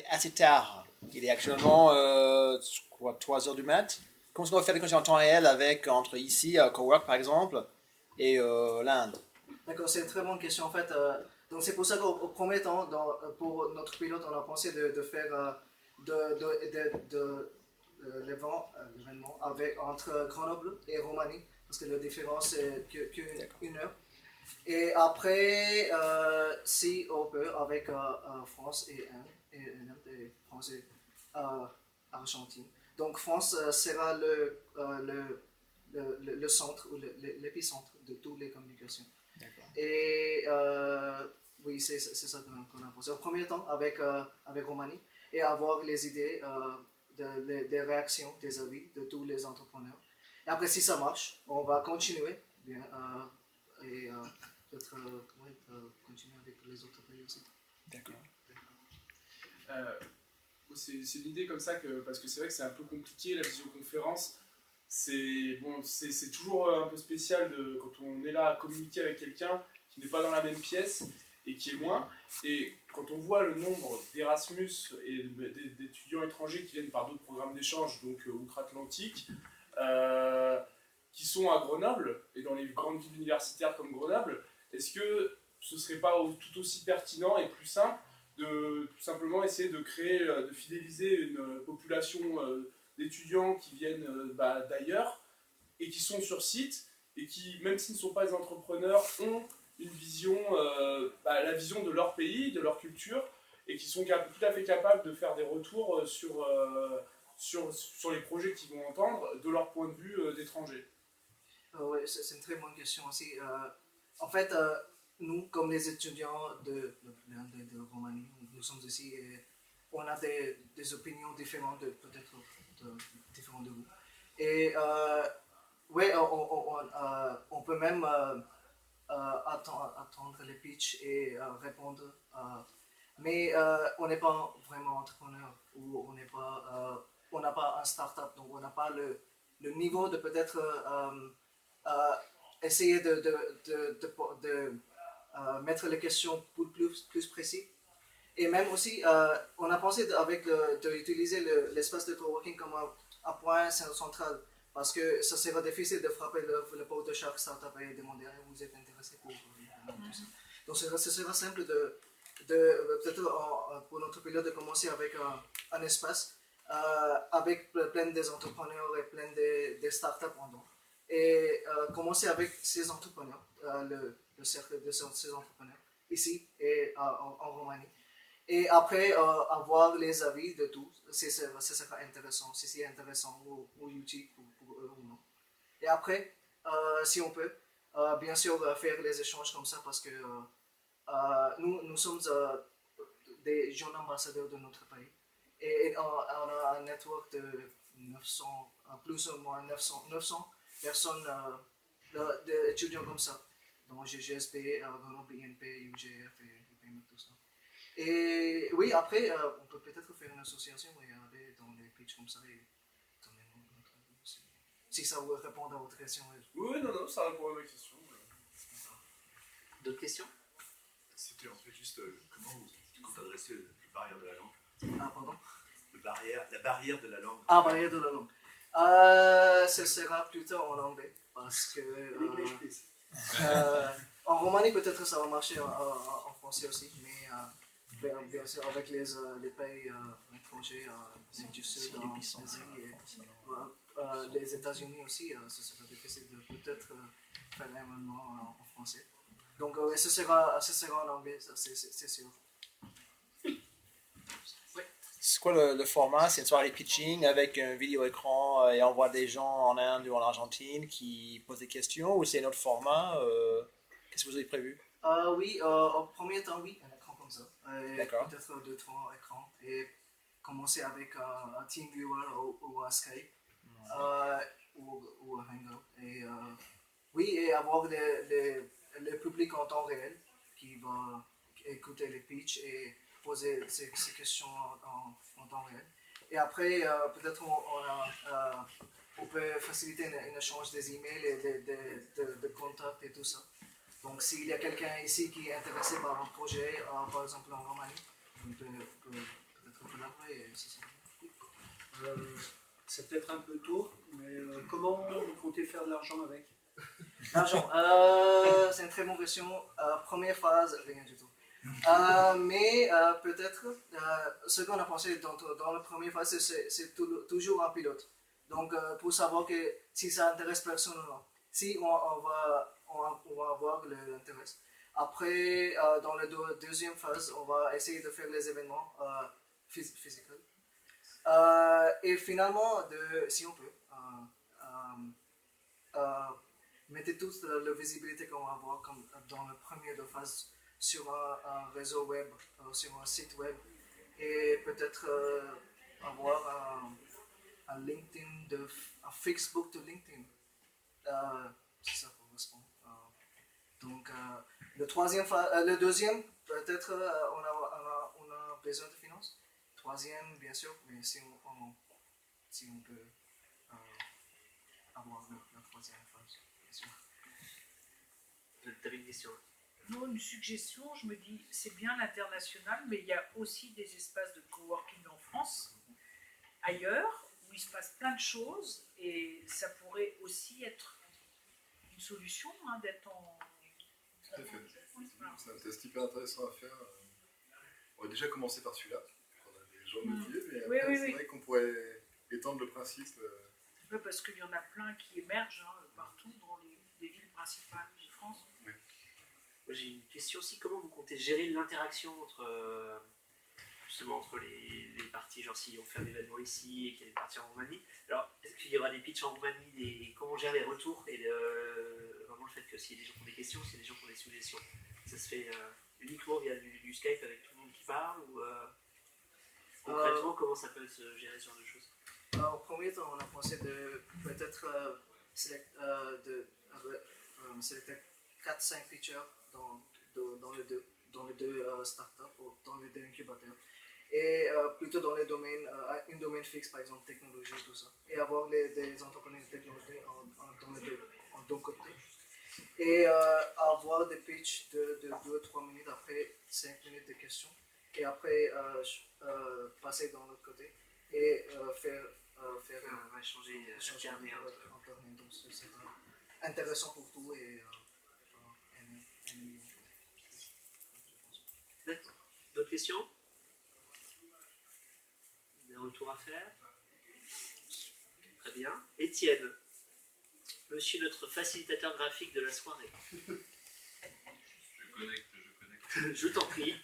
assez tard. Il est actuellement 3 heures du mat. Comment est-ce qu'on va faire des connexions en temps réel entre ici, Cowork par exemple, et l'Inde? D'accord, c'est une très bonne question en fait. Donc c'est pour ça qu'au premier temps, pour notre pilote, on a pensé de faire l'événement entre Grenoble et Roumanie, parce que la différence c'est qu'une heure. Et après, si on peut, avec France et Inde, et France et Argentine. Donc France sera le centre, ou l'épicentre de toutes les communications. Et oui, c'est ça qu'on a pensé. Au premier temps, avec Roumanie, et avoir les idées, des réactions, des avis de tous les entrepreneurs. Et après, si ça marche, on va continuer bien, et peut-être continuer avec les autres pays aussi. D'accord. C'est une idée comme ça, parce que c'est vrai que c'est un peu compliqué la visioconférence. C'est toujours un peu spécial quand on est là à communiquer avec quelqu'un qui n'est pas dans la même pièce et qui est loin. Et quand on voit le nombre d'Erasmus et d'étudiants étrangers qui viennent par d'autres programmes d'échange, donc outre-Atlantique, qui sont à Grenoble et dans les grandes villes universitaires comme Grenoble, est-ce que ce ne serait pas tout aussi pertinent et plus simple de tout simplement essayer de créer, de fidéliser une population d'étudiants qui viennent d'ailleurs et qui sont sur site et qui, même s'ils ne sont pas des entrepreneurs, ont une vision, la vision de leur pays, de leur culture, et qui sont tout à fait capables de faire des retours sur les projets qu'ils vont entendre de leur point de vue d'étrangers. Oui, c'est une très bonne question aussi. En fait, nous, comme les étudiants de Roumanie, nous sommes ici et on a des opinions différentes, peut-être différentes de vous. Et oui, on peut même attendre les pitchs et répondre. Mais on n'est pas vraiment entrepreneur ou on n'a pas un start-up, donc on n'a pas le niveau de peut-être essayer de mettre les questions plus précises. Et même aussi, on a pensé d'utiliser l'espace de coworking comme un point central, parce que ça sera difficile de frapper le pot de chaque startup et demander vous êtes intéressé pour tout ça. Donc ce sera simple peut-être pour notre pilote de commencer avec un espace avec plein des entrepreneurs et plein des startups en dedans. Et commencer avec ces entrepreneurs, le cercle de ces entrepreneurs, ici et en Roumanie. Et après, avoir les avis de tous, si ça sera intéressant, si c'est intéressant ou utile pour eux ou non. Et après, si on peut, bien sûr, faire les échanges comme ça, parce que nous sommes des jeunes ambassadeurs de notre pays. Et on a un network de 900, plus ou moins 900 personnes d'étudiants comme ça, dont GGSB, Grenoble, INP, UGF et UPM, tout ça. Et oui, après, on peut peut-être faire une association et aller dans les pitchs comme ça et donner notre avis aussi. Si ça vous répond à votre question. Oui, non, ça répond à ma question. D'autres questions? C'était en fait juste comment vous adressez la barrière de la langue. Ah, pardon? La barrière de la langue. Ah, barrière de la langue. Ce sera plutôt en anglais, parce que en Roumanie peut-être ça va marcher en français aussi, mais bien sûr avec les pays étrangers, du Sud, en Asie et les États-Unis aussi, ce sera difficile de peut-être faire un événement en français. Donc ce sera en anglais, c'est sûr. C'est quoi le format? C'est une soirée pitching avec un vidéo écran et on voit des gens en Inde ou en Argentine qui posent des questions, ou c'est un autre format? Qu'est-ce que vous avez prévu? Oui, au premier temps, oui, un écran comme ça. D'accord. Peut-être 2-3 écrans. Et commencer avec un TeamViewer ou un Skype ou un Hangout. Et oui, et avoir le public en temps réel qui va écouter les pitchs et poser ces questions en temps réel. Et après, peut-être on peut faciliter un échange des emails et de contacts et tout ça. Donc, s'il y a quelqu'un ici qui est intéressé par un projet, par exemple en Roumanie, on peut peut-être C'est peut-être un peu tôt, mais comment vous comptez faire de l'argent avec? L'argent, c'est une très bonne question. Première phase, rien du tout. Mais peut-être, ce qu'on a pensé dans la première phase, c'est toujours un pilote. Donc, pour savoir que si ça intéresse personne ou non. Si on va avoir l'intérêt. Après, dans la deuxième phase, on va essayer de faire les événements physiques. Et finalement, si on peut, mettez toute la visibilité qu'on va avoir comme dans la première phase sur un réseau web, sur un site web, et peut-être avoir un LinkedIn, un Facebook de LinkedIn. Si ça correspond. Donc, le deuxième, peut-être on a besoin de finances. Troisième, bien sûr, mais si on peut avoir la troisième phase, bien sûr. Tu avais une question? Non, une suggestion, je me dis, c'est bien l'international, mais il y a aussi des espaces de coworking en France, ailleurs, où il se passe plein de choses, et ça pourrait aussi être une solution, hein, d'être en... Tout à fait. C'est un test hyper intéressant à faire. On va déjà commencer par celui-là. On a des gens motivés, mais après, c'est vrai qu'on pourrait étendre le principe. Oui, parce qu'il y en a plein qui émergent partout dans les villes principales de France. Oui. J'ai une question aussi, comment vous comptez gérer l'interaction justement entre les parties, genre si on fait un événement ici et qu'il y a des parties en Roumanie, alors est-ce qu'il y aura des pitchs en Roumanie, comment on gère les retours et vraiment le fait que s'il y a des gens qui ont des questions, s'il y a des gens qui ont des suggestions, ça se fait uniquement via du Skype avec tout le monde qui parle ou concrètement comment ça peut se gérer ce genre de choses? En premier temps, on a pensé de peut-être sélecter 4-5 features dans les deux startups ou dans les deux incubateurs. Et plutôt dans les domaines, un domaine fixe, par exemple technologie, tout ça. Et avoir des entrepreneurs de technologie en deux côtés. Et avoir des pitchs de 2-3 minutes, après 5 minutes de questions. Et après passer dans l'autre côté et faire changer alterner. Donc c'est intéressant pour tout et D'accord. D'autres questions? Des retours à faire? Très bien. Étienne, monsieur notre facilitateur graphique de la soirée. Je connecte. Je t'en prie.